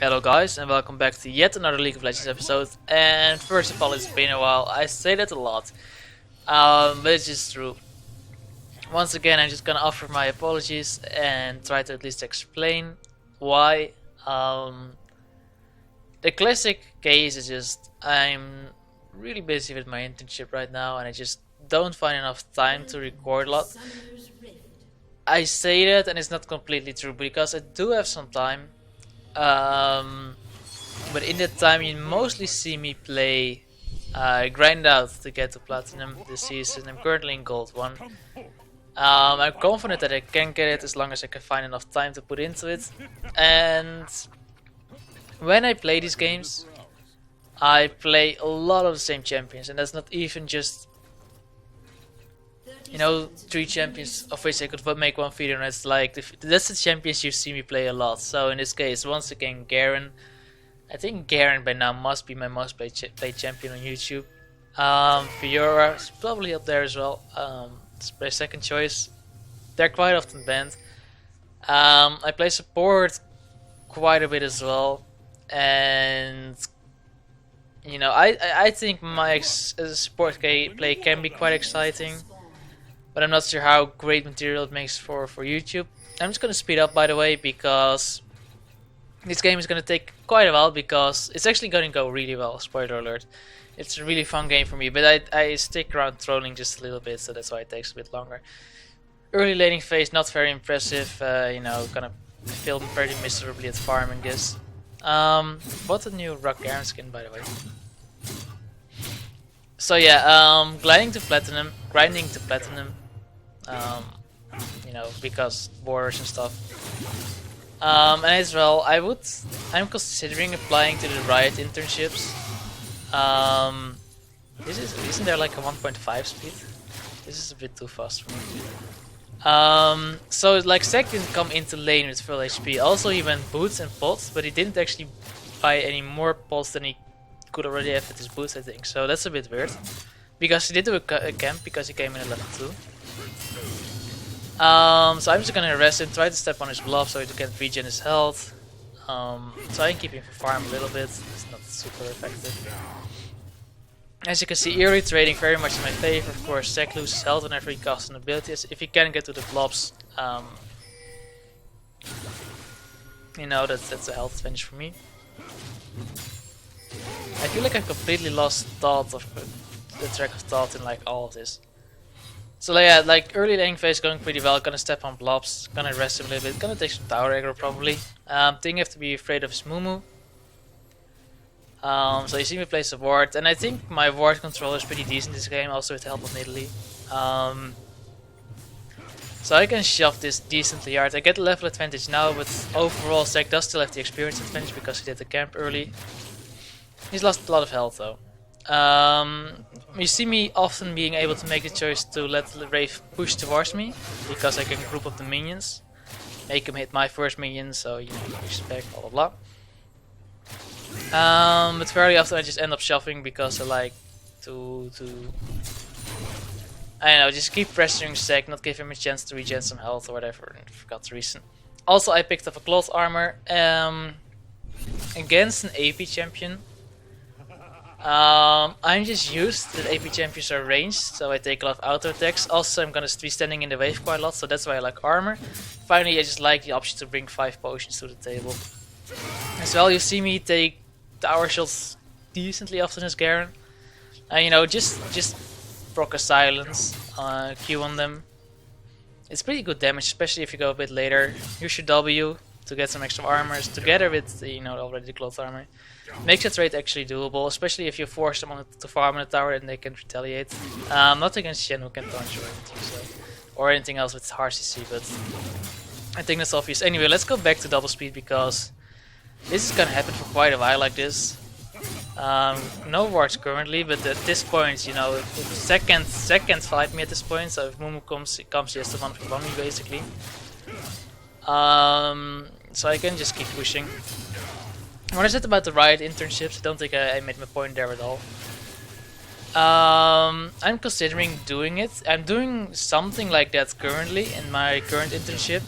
Hello guys and welcome back to yet another League of Legends episode. And first of all, it's been a while. I say that a lot, but it's just true. Once again, I'm just gonna offer my apologies and try to at least explain why. The classic case is just I'm really busy with my internship right now, and I just don't find enough time to record a lot. I say that, and it's not completely true because I do have some time. Um, But in that time, you mostly see me play, grind out to get to platinum this season. I'm currently in gold 1. I'm confident that I can get it as long as I can find enough time to put into it. And when I play these games, I play a lot of the same champions, and that's not even just, you know, 3 champions of which I could make one video, and it's like that's the champions you see me play a lot. So in this case, once again, Garen. I think Garen by now must be my most played champion on YouTube. Fiora is probably up there as well. It's my second choice. They're quite often banned. I play support quite a bit as well, and you know I think my support play can be quite exciting, but I'm not sure how great material it makes for YouTube. I'm just gonna speed up, by the way, because this game is going to take quite a while because it's actually going to go really well, spoiler alert. It's a really fun game for me, but I stick around trolling just a little bit, so that's why it takes a bit longer. Early laning phase, not very impressive, you know, gonna fail very miserably at farming this. Bought a new Rock Garen skin, by the way. So yeah, grinding to platinum, you know, because wars and stuff. And as well, I'm considering applying to the Riot internships. Isn't there like a 1.5 speed? This is a bit too fast for me. So like Zac didn't come into lane with full HP. Also, he went boots and pots, but he didn't actually buy any more pots than he could already have with his boots, I think. So that's a bit weird. Because he did do a camp because he came in at level 2. So I'm just gonna arrest him, try to step on his bluff so he can regen his health. So I can keep him for farm a little bit. It's not super effective. As you can see, early trading very much in my favor. Of course, Zac loses health whenever he casts an ability. If he can get to the blobs, you know, that's a health advantage for me. I feel like I've completely lost the track of thought in like all of this. So yeah, like early laning phase going pretty well. Gonna step on blobs, gonna rest him a little bit, gonna take some tower aggro probably. Think you have to be afraid of his Mumu. So you see me place a ward, and I think my ward control is pretty decent this game, also with the help of Nidalee. So I can shove this decently hard. I get the level advantage now, but overall Zac does still have the experience advantage because he did the camp early. He's lost a lot of health though. You see me often being able to make the choice to let the Wraith push towards me, because I can group up the minions, make him hit my first minion, so you know, respect, blah blah blah. But very often I just end up shuffling because I like to I don't know, just keep pressuring Zac, not give him a chance to regen some health or whatever, I forgot the reason. Also, I picked up a cloth armor against an AP champion. I'm just used that AP champions are ranged, so I take a lot of auto attacks. Also, I'm gonna be standing in the wave quite a lot, so that's why I like armor. Finally, I just like the option to bring 5 potions to the table. As well, you see me take tower shots decently often as Garen. You know, just proc a silence, Q on them. It's pretty good damage, especially if you go a bit later. Use your W to get some extra armors, together with, you know, already the cloth armor. Makes the trade actually doable, especially if you force them to farm in the tower and they can retaliate. Not against Shen, who can taunt you or anything else with hard CC, but I think that's obvious. Anyway, let's go back to double speed because this is gonna happen for quite a while like this. No wards currently, but at this point, you know, if second fight me at this point, so if Mumu comes, he has to 1v1 me basically. So I can just keep pushing. What I said about the Riot internships, I don't think I made my point there at all. I'm considering doing it. I'm doing something like that currently in my current internship.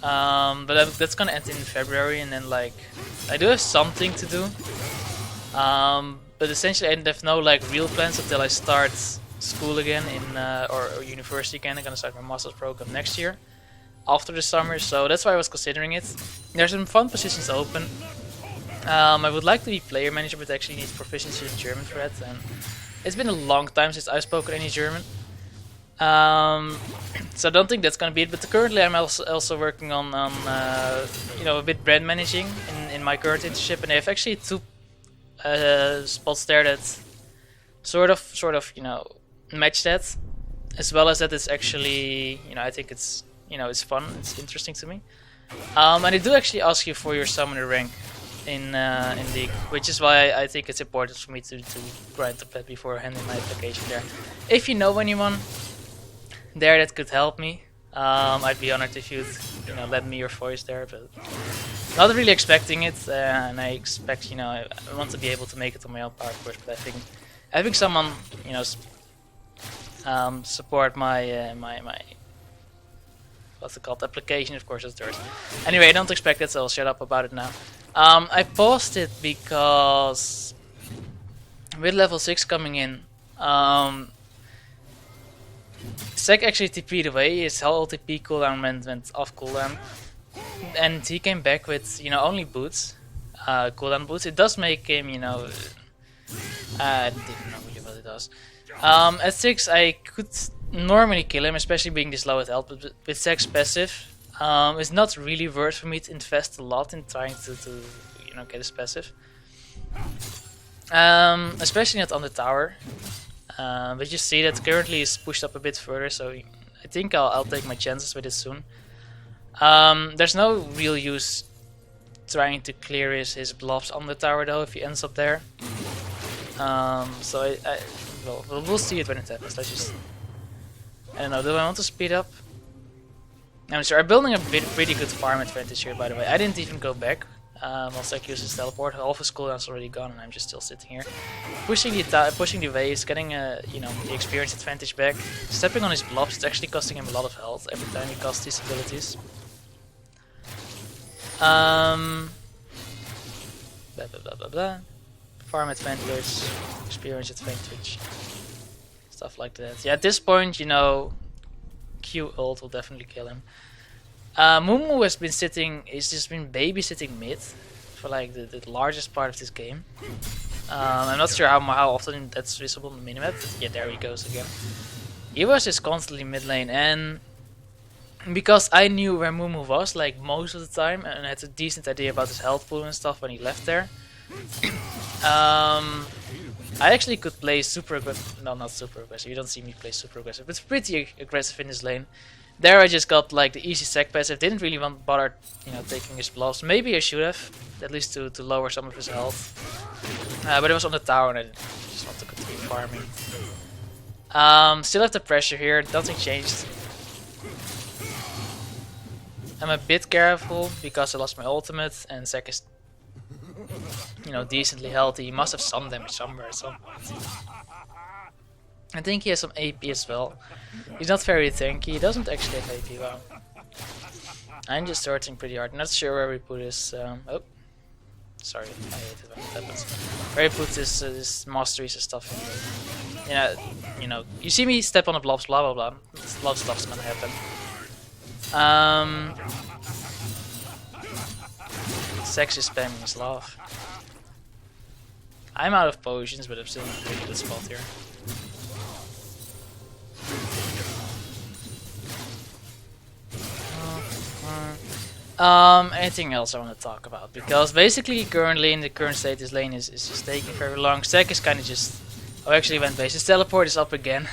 But that's gonna end in February, and then like I do have something to do. But essentially I have no like real plans until I start school again in or university again. I'm gonna start my master's program next year after the summer, so that's why I was considering it. There's some fun positions open. I would like to be player manager, but actually need proficiency in German for that, and it's been a long time since I've spoken any German. So I don't think that's gonna be it. But currently, I'm also working on you know, a bit brand managing in my current internship, and they have actually two spots there that sort of you know, match that, as well as that it's actually, you know, I think it's, you know, it's fun, it's interesting to me. And they do actually ask you for your summoner rank in League, which is why I think it's important for me to grind up that before handing my application there. If you know anyone there that could help me, I'd be honored if you'd, you know, lend me your voice there, but not really expecting it, and I expect, you know, I want to be able to make it on my own power, of course, but I think having someone, you know, support my my what's it called, application, of course, that's theirs. Anyway, I don't expect it, so I'll shut up about it now. I paused it because with level 6 coming in, Sek actually TP'd away, his whole TP cooldown went off cooldown, and he came back with, you know, only boots, cooldown boots. It does make him, you know, I don't even know really what it does. At 6 I could normally kill him, especially being this low at health, but with Sek's passive, it's not really worth for me to invest a lot in trying to you know, get his passive. Especially not on the tower. But you see that currently is pushed up a bit further, so I think I'll take my chances with it soon. There's no real use trying to clear his blobs on the tower though if he ends up there. So well, we'll see it when it happens. Let's just, I don't know, do I want to speed up? I'm sure I'm building a pretty good farm advantage here, by the way. I didn't even go back. While Sek uses teleport, half his cooldown's already gone, and I'm just still sitting here, pushing the waves, getting you know, the experience advantage back, stepping on his blobs. It's actually costing him a lot of health every time he casts these abilities. Blah blah blah blah blah. Farm advantage, experience advantage, stuff like that. Yeah, at this point, you know, Q ult will definitely kill him. Mumu has been he's just been babysitting mid for like the largest part of this game. I'm not sure how often that's visible on the minimap, but yeah, there he goes again. He was just constantly mid lane, and because I knew where Mumu was like most of the time and had a decent idea about his health pool and stuff when he left there, I actually could play super aggressive. No, not super aggressive. You don't see me play super aggressive, but it's pretty aggressive in this lane. There I just got like the easy Sek passive, didn't really bother, you know, taking his blobs. Maybe I should have, at least to lower some of his health. But it was on the tower and I just want to continue farming. Still have the pressure here, nothing changed. I'm a bit careful because I lost my ultimate and Sek is, you know, decently healthy. He must have some damage somewhere at some point. I think he has some AP as well. He's not very tanky, he doesn't actually have AP, wow. I'm just searching pretty hard, not sure where we put his, oh. Sorry, I hate it when it happens. Where he put his masteries and stuff in. You know, you see me step on the blobs, blah blah blah. A lot of stuff's gonna happen. Sek's is spamming his love. I'm out of potions, but I'm still in a pretty good spot here. Anything else I want to talk about? Because basically, currently in the current state, this lane is just taking very long. Sek is kind of just. Oh, actually went base. His teleport is up again,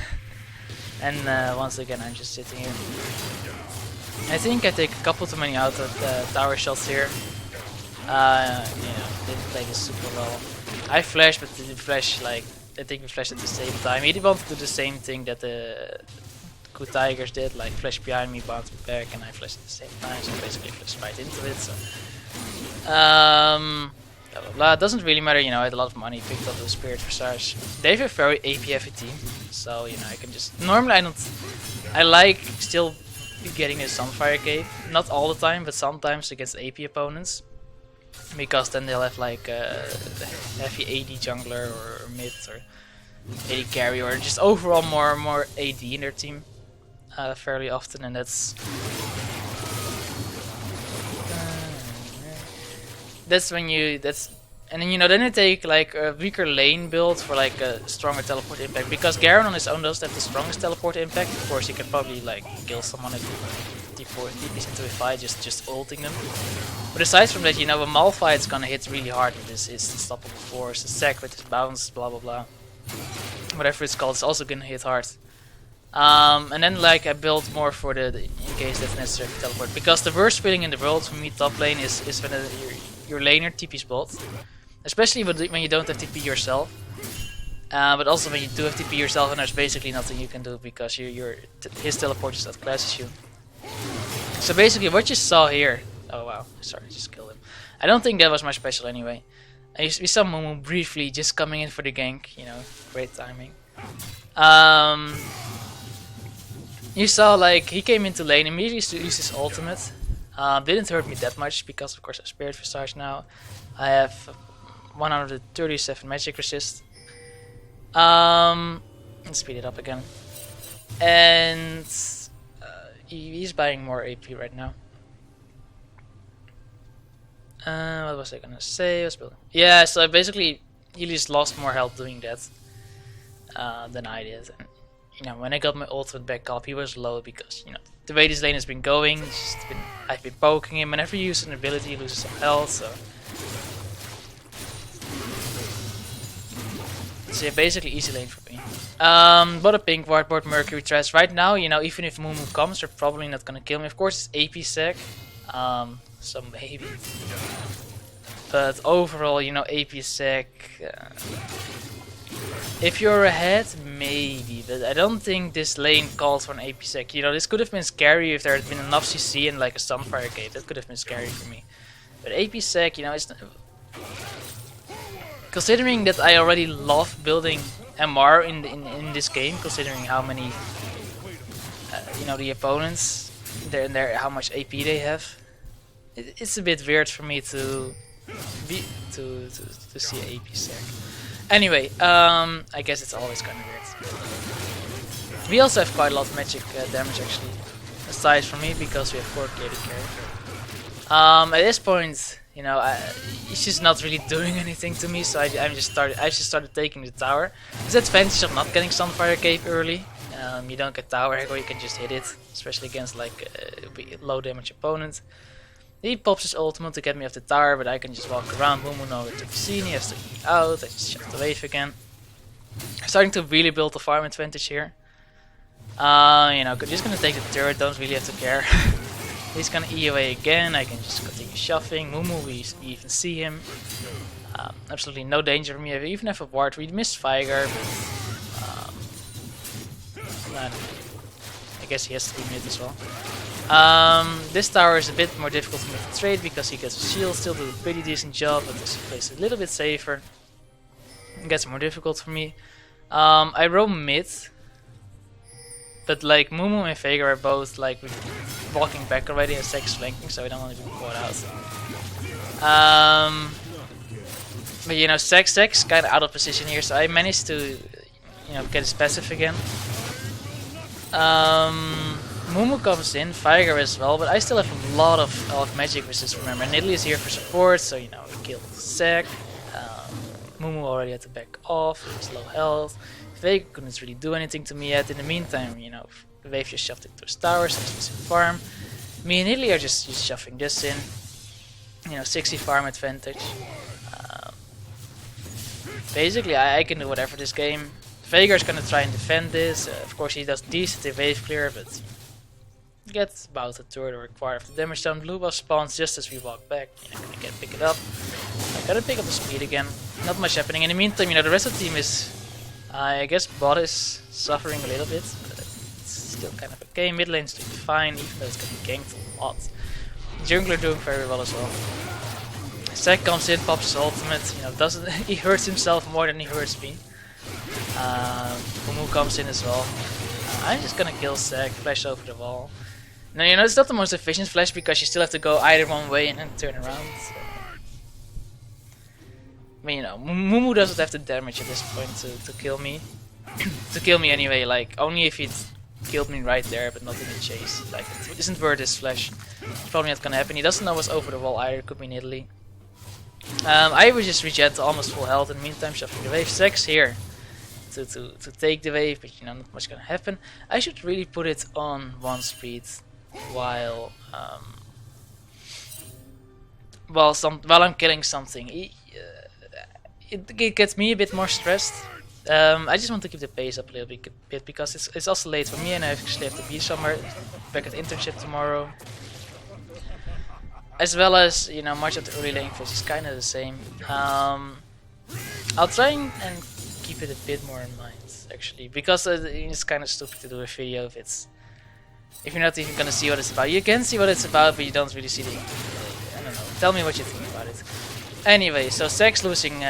and once again I'm just sitting here. I think I take a couple too many out of tower shots here. You know, didn't play this super well. I flashed, but didn't flash like. I think we flashed at the same time. He didn't want to do the same thing that the Good Tigers did, like flash behind me, bounce me back, and I flashed at the same time, so basically flashed right into it, so... blah blah blah, it doesn't really matter, you know, I had a lot of money, picked up the Spirit Visage. They have a very AP heavy team, so, you know, I can just... Normally I don't... I like still getting a Sunfire Cape. Not all the time, but sometimes against AP opponents. Because then they'll have like a heavy AD jungler or mid or AD carry or just overall more AD in their team fairly often, and that's when and then then you take like a weaker lane build for like a stronger teleport impact, because Garen on his own doesn't have the strongest teleport impact. Of course, he can probably like kill someone if TPs into a fight just ulting them. But aside from that, a Malphite is gonna hit really hard with his unstoppable force, the Zac with his bounce, blah blah blah. Whatever it's called, it's also gonna hit hard. And then like I built more for in case that's necessary to teleport, because the worst feeling in the world for me top lane is when your laner TP's bot. Especially when you don't have TP yourself, but also when you do have TP yourself and there's basically nothing you can do because his teleport just outclasses you. So basically what you saw here, oh wow, sorry, just killed him. I don't think that was my special anyway. We saw Mumu briefly just coming in for the gank, great timing. You saw like he came into lane, immediately used his ultimate. Didn't hurt me that much because of course I have Spirit Visage now. I have 137 magic resist. Let's speed it up again. And he's buying more AP right now. What was I gonna say? Yeah, so basically he just lost more health doing that than I did. And, when I got my ultimate back up, he was low because the way this lane has been going, I've been poking him. Whenever you use an ability, he loses some health. So yeah, basically easy lane for me. Bought a pink ward, bought Mercury Trash. Right now, even if Mumu comes, they're probably not gonna kill me. Of course, it's AP Zac, so maybe. But overall, AP Zac. If you're ahead, maybe, but I don't think this lane calls for an AP Zac. This could have been scary if there had been enough CC and like a Sunfire Cape. That could have been scary for me. But AP Zac, it's not. Considering that I already love building MR in this game, considering how many the opponents and how much AP they have, it's a bit weird for me to see AP Zac. Anyway, I guess it's always kind of weird. We also have quite a lot of magic damage actually, aside from me, because we have 4 KD carry. At this point, he's just not really doing anything to me, so I just started taking the tower. It's the advantage of not getting Sunfire Cape early. You don't get tower hack, or you can just hit it, especially against like low damage opponents. He pops his ultimate to get me off the tower, but I can just walk around. Mumu nowhere to be seen. He has to E out. I just shut the wave again. Starting to really build the farm advantage here. Just gonna take the turret. Don't really have to care. He's gonna E away again. I can just continue shuffling. Mumu, we even see him. Absolutely no danger for me. I even have a ward. We missed Viger, but I guess he has to be mid as well. This tower is a bit more difficult for me to trade because he gets a shield. Still do a pretty decent job, but this place is a little bit safer. It gets more difficult for me. I roam mid, but like Mumu and Veigar are both like walking back already and Zac flanking, so I don't want to be caught out. But Zac's kind of out of position here, so I managed to get his passive again. Mumu comes in, Viger as well, but I still have a lot of magic resist, remember. Nidalee is here for support, so we killed Zac. Mumu already had to back off, he was low health. Veigar couldn't really do anything to me yet. In the meantime, the wave just shoved into his tower, so it's in farm. Me and Nidalee are just shoving this in. 60 farm advantage. Basically, I can do whatever this game. Veigar's gonna try and defend this. Of course, he does decent wave clear, but get about a third or a quarter of the damage done. Blue buff spawns just as we walk back. Gonna pick it up. I gotta pick up the speed again. Not much happening. In the meantime, the rest of the team is, I guess, bot is suffering a little bit, but it's still kind of okay. Mid lane's doing fine, even though it's getting ganked a lot. Jungler doing very well as well. Zac comes in, pops his ultimate. He hurts himself more than he hurts me. Mumu comes in as well. I'm just gonna kill Zac, flash over the wall. Now, you know, it's not the most efficient flash because you still have to go either one way and then turn around. So. I mean, you know, Mumu doesn't have the damage at this point to kill me. To kill me anyway, like, only if he'd killed me right there, but not in the chase. Like, it isn't worth his flash. It's probably not gonna happen. He doesn't know what's over the wall either, could be in Italy. I would just regen to almost full health in the meantime, shuffling the wave. Sex here to take the wave, but you know, not much gonna happen. I should really put it on 1 speed while I'm killing something. It gets me a bit more stressed. I just want to keep the pace up a little bit because it's also late for me and I actually have to be somewhere back at internship tomorrow. As well as, you know, much of the early lane phase is kind of the same. I'll try and keep it a bit more in mind actually, because it's kind of stupid to do a video if you're not even gonna see what it's about. You can see what it's about, but you don't really see the. I don't know. Tell me what you think about it. Anyway, so Sex losing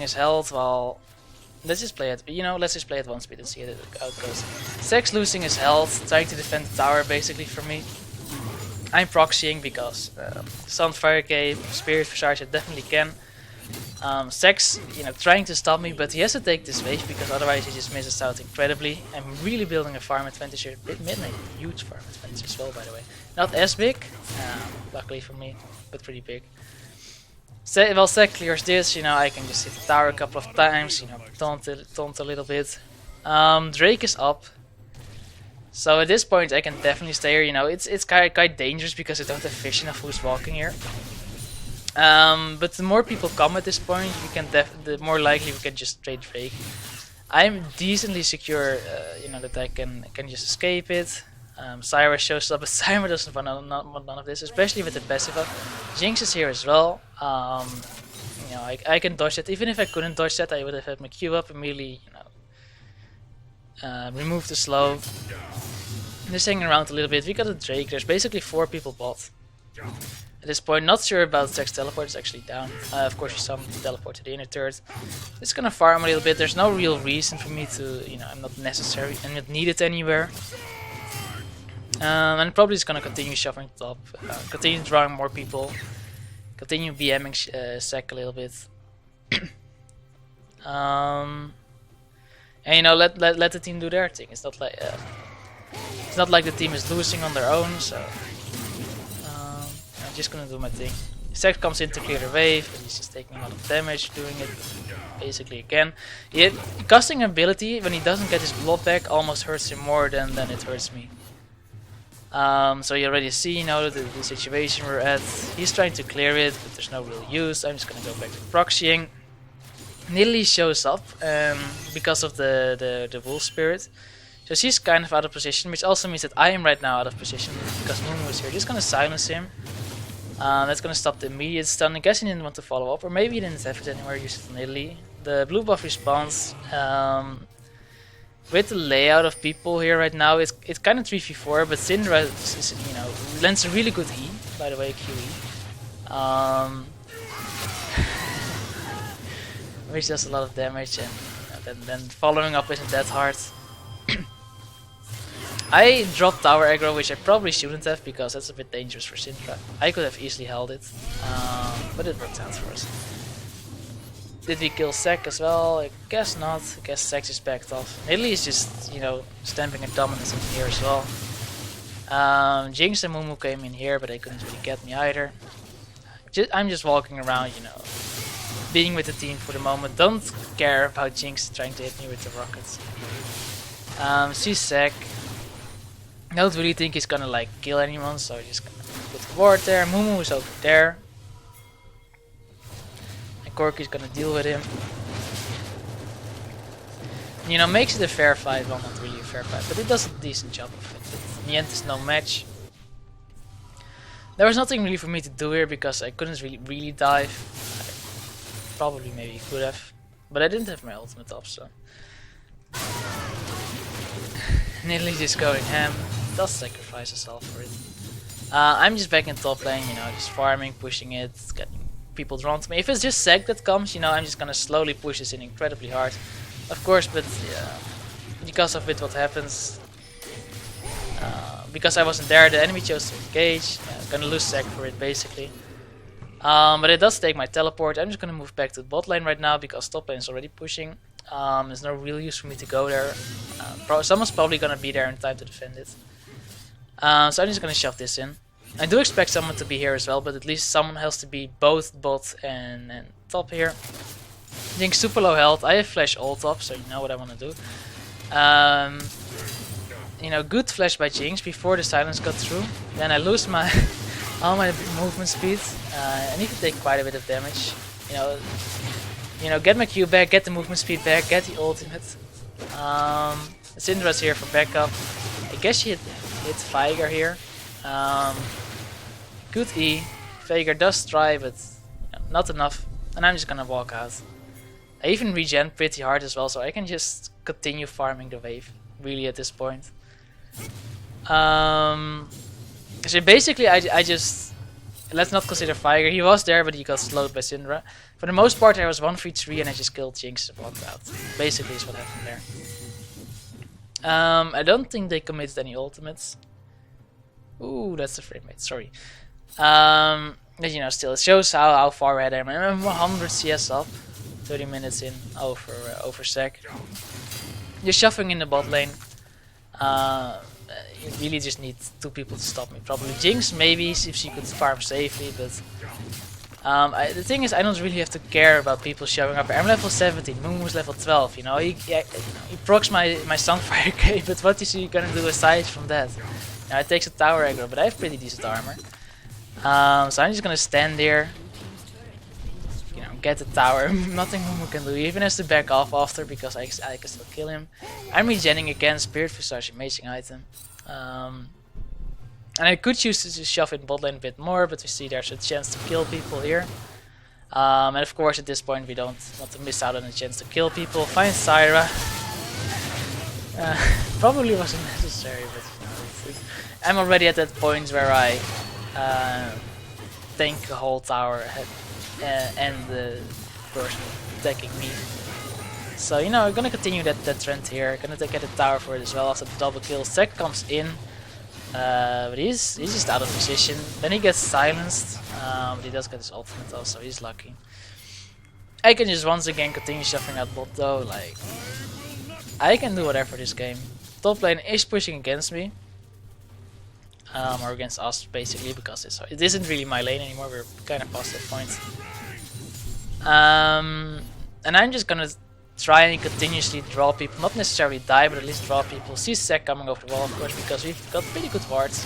his health while. Let's just play it. You know, let's just play at 1 speed and see how it goes. Sex losing his health, trying to defend the tower basically for me. I'm proxying because Sunfire Cape, Spirit Visage, I definitely can. Sex, you know, trying to stop me, but he has to take this wave because otherwise he just misses out incredibly. I'm really building a farm advantage here. Midnight, huge farm advantage as well, by the way. Not as big, luckily for me, but pretty big. Well, Sek clears this, you know, I can just hit the tower a couple of times, you know, taunt a little bit. Drake is up. So at this point I can definitely stay here, you know, it's quite dangerous because I don't have vision of who's walking here. But the more people come at this point, the more likely we can just trade Drake. I'm decently secure, you know, that I can just escape it. Syra shows up, but Syra doesn't want none of this, especially with the passive up. Jinx is here as well. You know, I can dodge that. Even if I couldn't dodge that, I would have had my Q up immediately. You know, remove the slow. Just hanging around a little bit. We got a Drake. There's basically 4 people bot. At this point, not sure about Sex teleport. It's actually down. Of course, you saw him teleport to the inner turret. Just gonna farm a little bit. There's no real reason for me to, you know, I'm not necessary. I'm not needed anywhere. And probably just gonna continue shuffling top, continue drawing more people, continue BMing Sek a little bit, and you know, let the team do their thing. It's not like the team is losing on their own, so I'm just gonna do my thing. Sek comes in to clear the wave, and he's just taking a lot of damage doing it basically again. Casting ability when he doesn't get his blood back almost hurts him more than it hurts me. So you already see, you know, the situation we're at. He's trying to clear it, but there's no real use. I'm just gonna go back to proxying. Nidalee shows up because of the wolf spirit. So she's kind of out of position, which also means that I am right now out of position because Mumu is here. Just gonna silence him. That's gonna stop the immediate stun. I guess he didn't want to follow up, or maybe he didn't have it anywhere. Use it on Nidalee. The blue buff responds. With the layout of people here right now, it's kind of 3v4, but Syndra is, you know, lends a really good E, by the way, QE. Which does a lot of damage, and then following up isn't that hard. I dropped tower aggro, which I probably shouldn't have because that's a bit dangerous for Syndra. I could have easily held it, but it worked out for us. Did we kill Sek as well? I guess not. I guess Sex is backed off. Nidalee is just, you know, stamping a dominance in here as well. Jinx and Mumu came in here, but they couldn't really get me either. I'm just walking around, you know, being with the team for the moment. Don't care about Jinx trying to hit me with the rockets. See Sek. Don't really think he's gonna like kill anyone, so just gonna put the ward there. Mumu is over there. Corki's gonna deal with him. You know, makes it a fair fight. Well, not really a fair fight, but it does a decent job of it. But in the end, it's no match. There was nothing really for me to do here because I couldn't really dive. I probably maybe could have, but I didn't have my ultimate up, so. Nidalee just going ham. Does sacrifice herself for it. I'm just back in top lane, you know, just farming, pushing it, getting people drawn to me. If it's just Sek that comes, you know, I'm just gonna slowly push this in incredibly hard. Of course, but because of it what happens, because I wasn't there, the enemy chose to engage. Gonna lose sec for it basically. But it does take my teleport. I'm just gonna move back to the bot lane right now because top lane is already pushing. There's no real use for me to go there. Someone's probably gonna be there in time to defend it. So I'm just gonna shove this in. I do expect someone to be here as well, but at least someone has to be both bot and top here. Jinx super low health. I have flash ult up, so you know what I want to do. You know, good flash by Jinx before the silence got through. Then I lose my all my movement speed. I need to take quite a bit of damage. You know, get my Q back, get the movement speed back, get the ultimate. Syndra's here for backup. I guess she hit Veigar here. Good E. Veigar does try, but not enough. And I'm just gonna walk out. I even regen pretty hard as well, so I can just continue farming the wave, really, at this point. So basically, I just... Let's not consider Veigar. He was there, but he got slowed by Syndra. For the most part, I was 1v3 and I just killed Jinx and walked out. Basically is what happened there. I don't think they committed any ultimates. Ooh, that's the frame rate, sorry. But you know, still, it shows how far ahead I am. I'm 100 CS up. 30 minutes in over sec. You're shuffling in the bot lane. You really just need 2 people to stop me. Probably Jinx, maybe, if she could farm safely, but... the thing is, I don't really have to care about people showing up. I'm level 17, Mumu's level 12, you know. He procs my Sunfire K, but what is he gonna do aside from that? Now, it takes a tower aggro, but I have pretty decent armor. So I'm just gonna stand there. You know, get the tower. Nothing Mumu can do. He even has to back off after because I can still kill him. I'm regenning again. Spirit Visage, amazing item. And I could choose to just shove in bot lane a bit more, but we see there's a chance to kill people here. And of course at this point we don't want to miss out on a chance to kill people. Find Syra. Probably wasn't necessary, but you know, I'm already at that point where I tank a whole tower and the person attacking me. So you know, I'm gonna continue that trend here. Gonna get a tower for it as well. Also the double kill. Sec comes in. But he's just out of position. Then he gets silenced, but he does get his ultimate also, he's lucky. I can just once again continue shuffling out bot though, like... I can do whatever this game. Top lane is pushing against me. Or against us basically, because it isn't really my lane anymore, we're kind of past that point. And I'm just gonna try and continuously draw people, not necessarily die, but at least draw people. See Sec coming over the wall, of course, because we've got pretty good wards.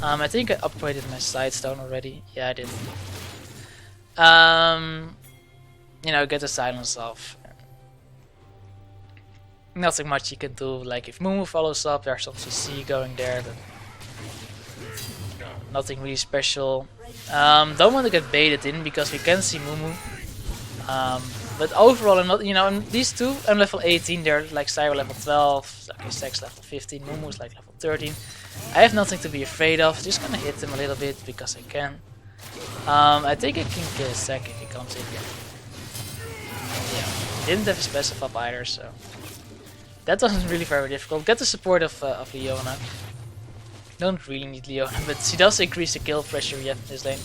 I think I upgraded my Sightstone already. Yeah, I did. You know, get the silence off. Nothing much you can do. Like if Mumu follows up, there's some CC going there, but nothing really special. Don't want to get baited in because we can see Mumu. But overall, I'm not, you know, these two, I'm level 18, they're like Syra level 12, okay, Sec's level 15, Mumu's like level 13. I have nothing to be afraid of, just gonna hit him a little bit because I can. I think I can kill Sec if he comes in here. Yeah, didn't have a specif up either, so that wasn't really very difficult. Get the support of Leona. Don't really need Leona, but she does increase the kill pressure you have in this lane.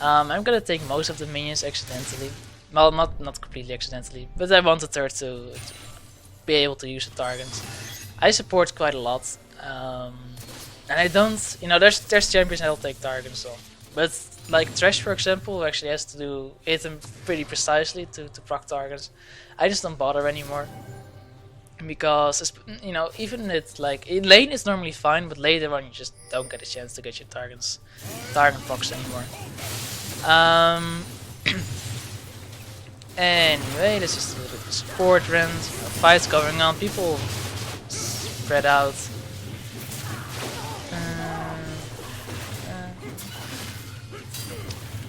I'm gonna take most of the minions accidentally. Well, not completely accidentally, but I wanted her to be able to use the targets. I support quite a lot, and I don't, you know, there's champions that'll take targets on, but like Thresh, for example, who actually has to hit them pretty precisely to proc targets. I just don't bother anymore because, you know, even it's like in lane it's normally fine, but later on you just don't get a chance to get your target procs anymore. Anyway, this is a little bit of a support rend. Fights going on, people spread out.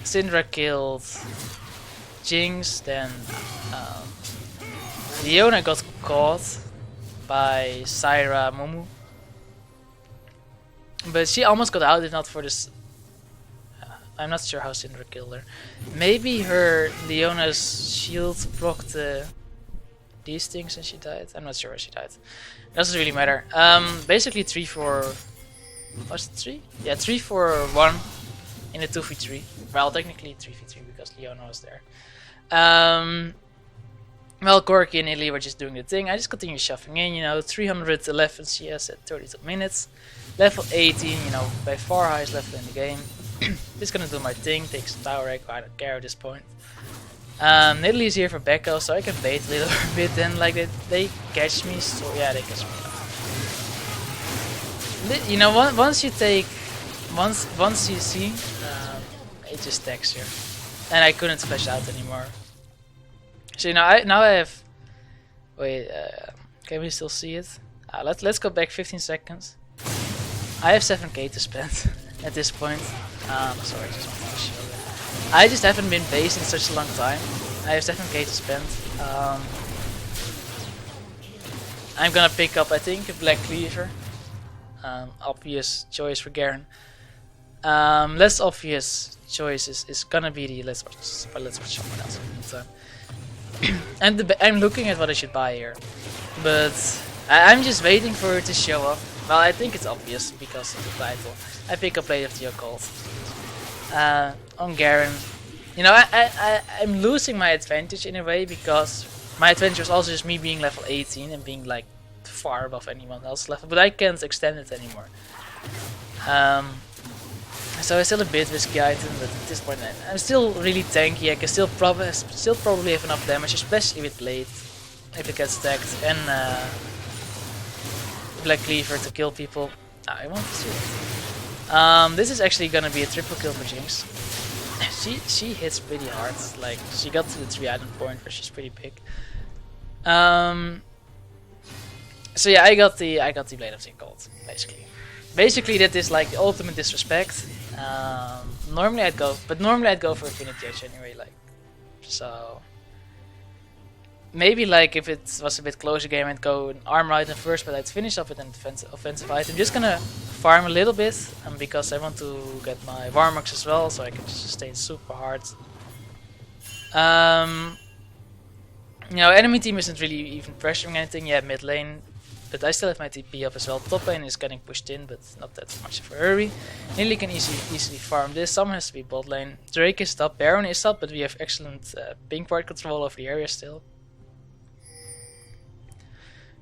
Syndra killed Jinx, then Leona got caught by Syra Mumu. But she almost got out if not for this. I'm not sure how Syndra killed her. Maybe her Leona's shield blocked these things and she died. I'm not sure where she died. Doesn't really matter. Basically 3-4 Was it 3? Yeah, 3 for 1 in a 2v3. Well, technically 3v3 because Leona was there. Well, Corki and Illy were just doing the thing. I just continue shuffling in, you know, 311 CS at 32 minutes. Level 18, you know, by far highest level in the game. Just gonna do my thing, take some tower egg, I don't care at this point. Nidalee is here for Becco, so I can bait a little bit, and like they catch me, so yeah, they catch me. You know, once you you see, it just stacks here. And I couldn't flash out anymore. So now I have. Wait, can we still see it? Let's go back 15 seconds. I have 7k to spend at this point. Sorry, I just wanted to show that. I just haven't been based in such a long time. I have 7k to spend. I'm gonna pick up, I think, a Black Cleaver. Obvious choice for Garen. Less obvious choice is gonna be the let's watch someone else in the meantime. And I'm looking at what I should buy here, but I'm just waiting for it to show up. Well, I think it's obvious because of the title. I pick up Blade of the Occult on Garen. You know, I'm losing my advantage in a way because my advantage was also just me being level 18 and being like far above anyone else's level, but I can't extend it anymore. So it's still a bit risky item, but at this point I'm still really tanky. I can still probably have enough damage, especially with Blade, if it gets stacked, and Black Cleaver to kill people. I want to see it. This is actually gonna be a triple kill for Jinx. She hits pretty hard. Like she got to the 3 item point where she's pretty big. So yeah, I got the Blade of the Occult, basically. Basically, that is like the ultimate disrespect. Normally I'd go for Infinity Edge anyway, like, so maybe like if it was a bit closer game I'd go an armor item first, but I'd finish off with an offensive item. Just gonna farm a little bit, because I want to get my Varmox as well, so I can just sustain super hard. You know, enemy team isn't really even pressuring anything yet mid lane. But I still have my TP up as well. Top lane is getting pushed in, but not that much of a hurry. Nidalee can easily farm this. Someone has to be bot lane. Drake is top, Baron is top, but we have excellent ping ward control over the area still.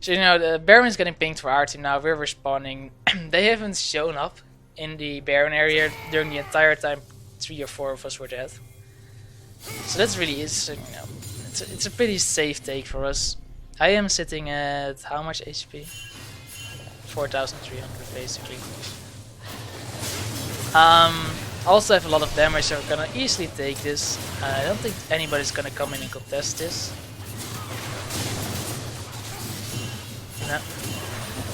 So you know, the Baron is getting pinged for our team now. We're respawning. They haven't shown up in the Baron area during the entire time 3 or 4 of us were dead. So that's really you know, it's a pretty safe take for us. I am sitting at how much HP? 4,300 basically. Also have a lot of damage, so we're gonna easily take this. I don't think anybody's gonna come in and contest this. No,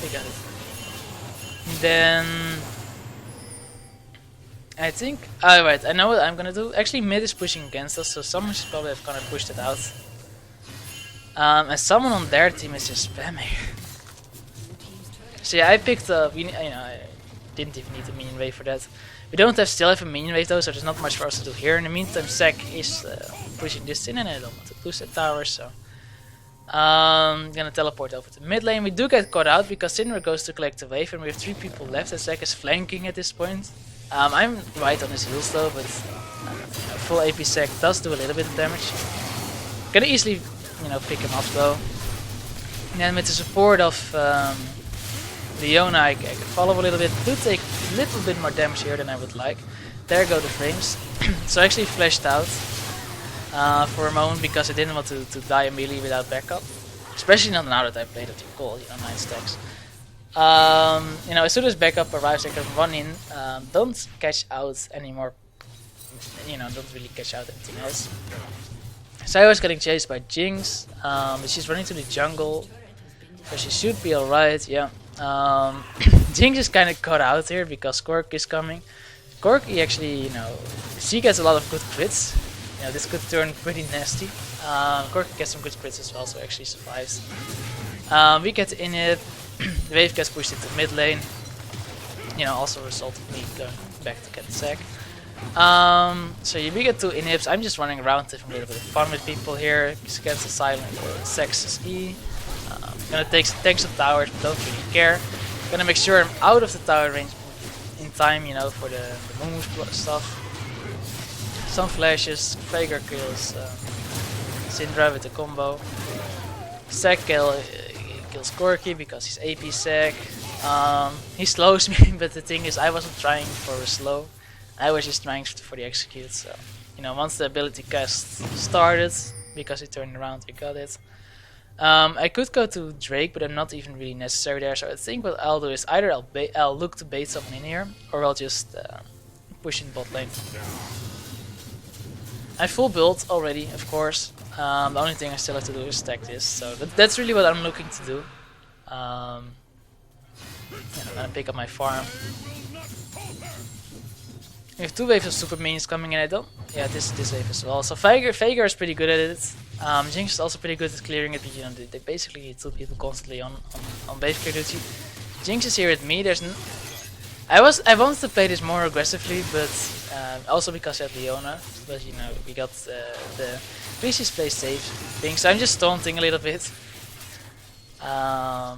we got it. Then I think. Oh right, I know what I'm gonna do. Actually, mid is pushing against us, so someone should probably have kind of pushed it out. And someone on their team is just spamming. So yeah, I picked up. You know, I didn't even need a minion wave for that. We don't still have a minion wave though, so there's not much for us to do here. In the meantime, Zac is pushing this in, and I don't want to lose that tower, so I'm gonna teleport over to mid lane. We do get caught out because Syndra goes to collect the wave, and we have 3 people left. And Zac is flanking at this point. I'm right on his heels though, but full AP Zac does do a little bit of damage. Gonna easily, you know, pick him up though. And with the support of Leona, I can follow a little bit. Do take a little bit more damage here than I would like. There go the frames. So I actually flashed out for a moment because I didn't want to die immediately without backup. Especially not now that I played at the call, you know, 9 stacks. You know, as soon as backup arrives, I can run in. Don't catch out anymore. You know, don't really catch out anything else. Zyra is getting chased by Jinx, but she's running to the jungle, so she should be alright, yeah. Jinx is kind of caught out here because Cork is coming. Corki actually, you know, she gets a lot of good crits. You know, this could turn pretty nasty. Corki gets some good crits as well, so actually survives. We get in it, the wave gets pushed into mid lane. You know, also a result of me going back to get the Zac. So we get 2 inhibs. I'm just running around having a little bit of fun with people here. Against the silent Zex's E. Gonna take some towers, but don't really care. Gonna make sure I'm out of the tower range time, you know, for the Mumu stuff. Some flashes, Veigar kills Syndra with the combo. Zac kills Corki because he's AP Zac. He slows me, but the thing is I wasn't trying for a slow. I was just trying for the execute, so you know, once the ability cast started, because he turned around, we got it. I could go to Drake, but I'm not even really necessary there, so I think what I'll do is either I'll look to bait someone in here, or I'll just push in bot lane. I full build already, of course. The only thing I still have to do is stack this, so that's really what I'm looking to do. Yeah, I'm gonna pick up my farm. We have 2 waves of super minions coming in. I don't. Yeah, this wave as well. So Veigar is pretty good at it. Jinx is also pretty good at clearing it, but you know they basically hit 2 people constantly on base clear duty. Jinx is here with me. I wanted to play this more aggressively, but also because I had Leona. But you know we got the Lucius plays safe thing, so I'm just taunting a little bit.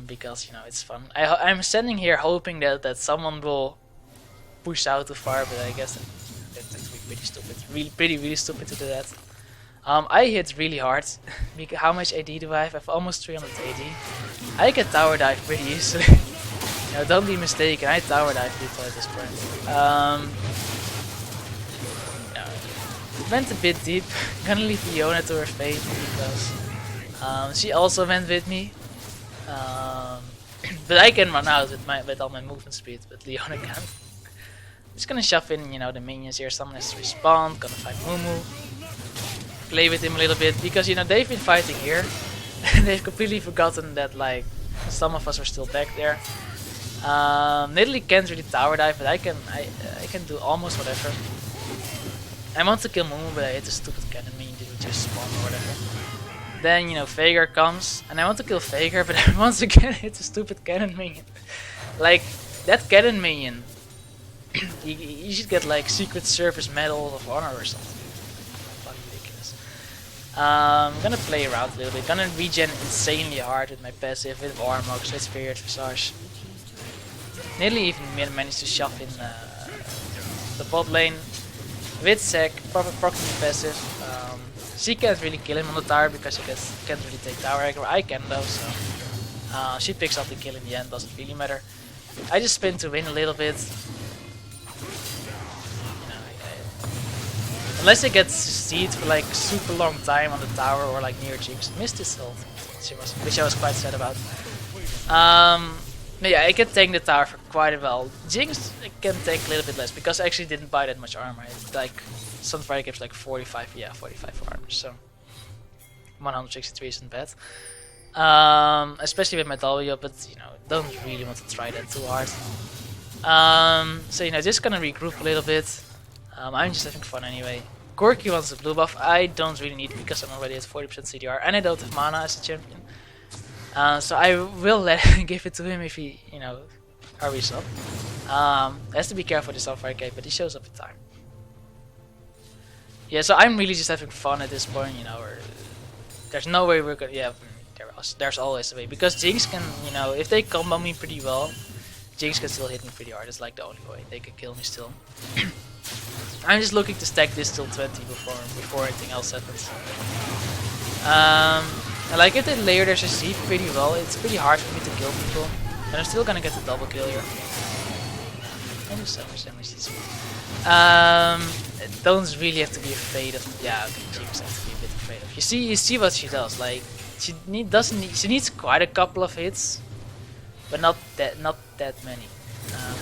Because you know it's fun. I'm standing here hoping that someone will push out too far, but I guess that's pretty stupid. Really stupid to do that. I hit really hard. How much AD do I have? I have almost 300 AD. I can tower dive pretty easily. You know, don't be mistaken. I tower dive people at this point. It went a bit deep. I'm gonna leave Leona to her fate because she also went with me. But I can run out with all my movement speed, but Leona can't. Just gonna shove in, you know, the minions here. Someone has to respawn. Gonna find Mumu. Play with him a little bit because you know they've been fighting here. And they've completely forgotten that like some of us are still back there. Nidalee can't really tower dive, but I can do almost whatever. I want to kill Mumu, but I hit the stupid cannon minion to just spawn or whatever. Then you know Veigar comes, and I want to kill Veigar, but I once again hit the stupid cannon minion. Like that cannon minion. You should get like Secret Service Medal of Honor or something. Fucking ridiculous. I'm gonna play around a little bit. Gonna regen insanely hard with my passive, with Armor, so it's Spirit Visage. Nearly even managed to shove in the bot lane with Zac, proccing the passive. She can't really kill him on the tower because she can't really take tower aggro. I can though, so she picks up the kill in the end, doesn't really matter. I just spin to win a little bit. Unless it gets seed for like super long time on the tower or like near Jinx. Missed his ult, which I was quite sad about. But yeah, I can tank the tower for quite a while. Jinx can take a little bit less because I actually didn't buy that much armor. It's like Sunfire gives like 45, yeah, 45 for armor, so 163 isn't bad. Especially with my W, but you know, don't really want to try that too hard. So you know, just gonna regroup a little bit. I'm just having fun anyway. Corki wants a blue buff. I don't really need it because I'm already at 40% CDR and I don't have mana as a champion. So I will give it to him if he, you know, hurries up. Has to be careful with the Sunfire Cape, but he shows up in time. Yeah, so I'm really just having fun at this point, you know. There's no way we're gonna. Yeah, there's always a way because Jinx can, you know, if they combo me pretty well, Jinx can still hit me pretty hard. It's like the only way they can kill me still. I'm just looking to stack this till 20 before anything else happens. Like if they layer their CC pretty well, it's pretty hard for me to kill people. But I'm still gonna get the double kill here. I do so much damage this one. Don't really have to be afraid of. Yeah, okay, Jinx has to be a bit afraid of. You see what she does. Like she needs quite a couple of hits, but not that many.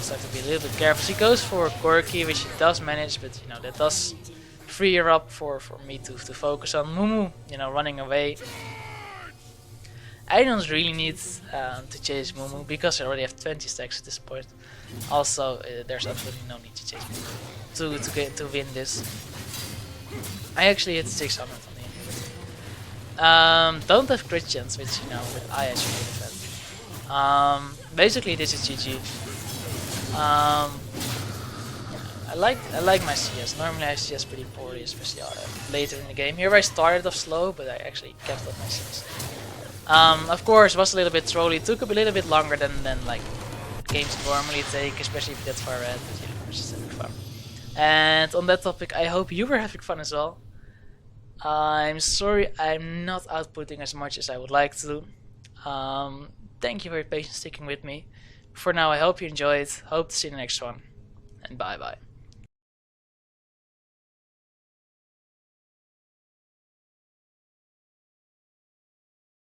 So I have to be a little bit careful. She goes for Corki, which she does manage, but you know that does free her up for me to focus on Mumu. You know, running away. I don't really need to chase Mumu because I already have 20 stacks at this point. Also, there's absolutely no need to chase Mumu to win this. I actually hit 600 on the inhibitor. Don't have crit chance, which you know, but I actually defend. Basically, this is GG. I like my CS. Normally I CS pretty poorly, especially later in the game. Here I started off slow, but I actually kept up my CS. Of course, was a little bit trolly. Took a little bit longer than like games normally take, especially if you get far ahead with Universe Farm. And on that topic, I hope you were having fun as well. I'm sorry I'm not outputting as much as I would like to. Thank you for your patience sticking with me. For now, I hope you enjoyed. Hope to see you in the next one. And bye bye.